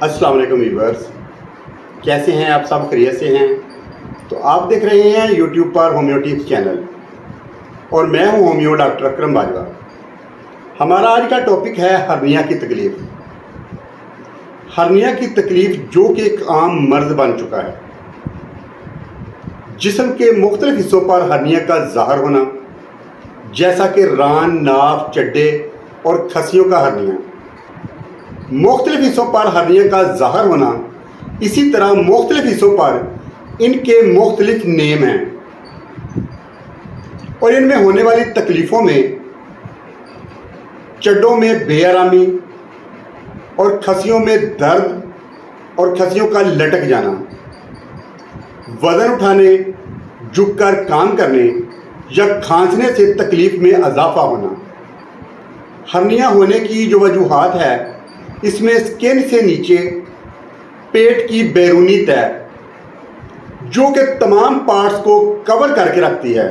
अस्सलाम वालेकुम व्यूअर्स, कैसे हैं आप? सब खैरियत से हैं? तो आप देख रहे हैं यूट्यूब पर होम्यो टिप्स चैनल और मैं हूं होम्यो डॉक्टर अकरम बाजवा। हमारा आज का टॉपिक है हर्निया की तकलीफ़। हर्निया की तकलीफ़ जो कि एक आम मर्ज बन चुका है। जिस्म के मुख्तलिफ हिस्सों पर हर्निया का ज़ाहिर होना, जैसा कि रान, नाफ, चड्डे और खसियों का हर्निया। मुख्तलिफ हिस्सों पर हर्निया का ज़ाहिर होना, इसी तरह मुख्तलिफ हिस्सों पर इनके मुख्तलिफ नेम हैं और इनमें होने वाली तकलीफ़ों में चड्डों में बेआरामी और खसियों में दर्द और खसियों का लटक जाना, वज़न उठाने, झुककर काम करने या खांसने से तकलीफ़ में इजाफा होना। हर्निया होने की जो वजूहात है, इसमें स्किन से नीचे पेट की बैरूनी तह जो कि तमाम पार्ट्स को कवर करके रखती है,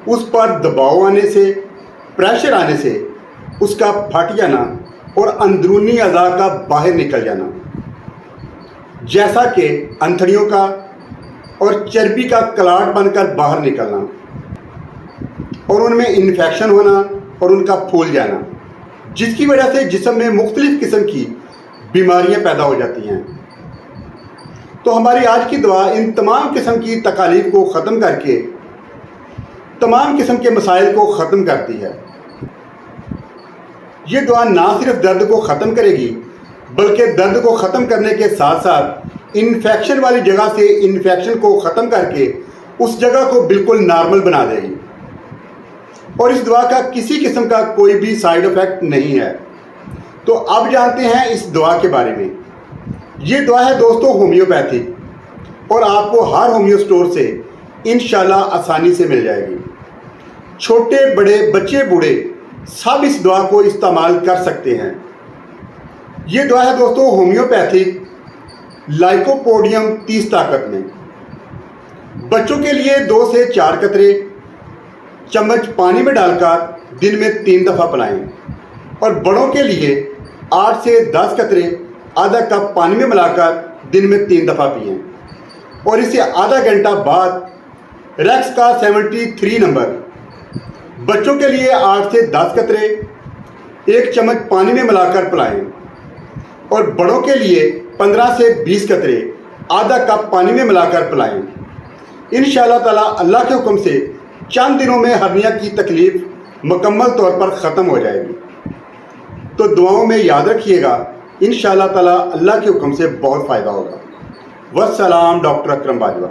उस पर दबाव आने से, प्रेशर आने से उसका फट जाना और अंदरूनी अज़ा का बाहर निकल जाना, जैसा कि अंथड़ियों का और चर्बी का क्लॉट बनकर बाहर निकलना और उनमें इन्फेक्शन होना और उनका फूल जाना, जिसकी वजह से जिस्म में मुख्तलिफ किस्म की बीमारियां पैदा हो जाती हैं। तो हमारी आज की दवा इन तमाम किस्म की तकालीफ को ख़त्म करके तमाम किस्म के मसाइल को ख़त्म करती है। ये दवा ना सिर्फ दर्द को ख़त्म करेगी, बल्कि दर्द को ख़त्म करने के साथ साथ इन्फेक्शन वाली जगह से इन्फेक्शन को ख़त्म करके उस जगह को बिल्कुल नॉर्मल बना देगी। और इस दवा का किसी किस्म का कोई भी साइड इफ़ेक्ट नहीं है। तो अब जानते हैं इस दवा के बारे में। ये दवा है दोस्तों होम्योपैथिक और आपको हर होम्यो स्टोर से इंशाल्लाह आसानी से मिल जाएगी। छोटे बड़े, बच्चे बूढ़े सब इस दवा को इस्तेमाल कर सकते हैं। ये दवा है दोस्तों होम्योपैथिक लाइकोपोडियम 30 ताकत में। बच्चों के लिए 2 से 4 कतरे चम्मच पानी में डालकर दिन में 3 दफ़ा पिलाएं और बड़ों के लिए 8 से 10 कतरे आधा कप पानी में मिलाकर दिन में 3 दफ़ा पिएं और इसे आधा घंटा बाद रेक्स का 73 नंबर बच्चों के लिए 8 से 10 कतरे 1 चम्मच पानी में मिलाकर पिलाएं और बड़ों के लिए 15 से 20 कतरे आधा कप पानी में मिलाकर पिलाएं। इंशाअल्लाह ताला अल्लाह के हुक्म से चंद दिनों में हर्निया की तकलीफ़ मुकम्मल तौर पर ख़त्म हो जाएगी। तो दुआओं में याद रखिएगा, इंशाअल्लाह ताला अल्लाह के हुक्म से बहुत फ़ायदा होगा। वस्सलाम, डॉक्टर अकरम बाजवा।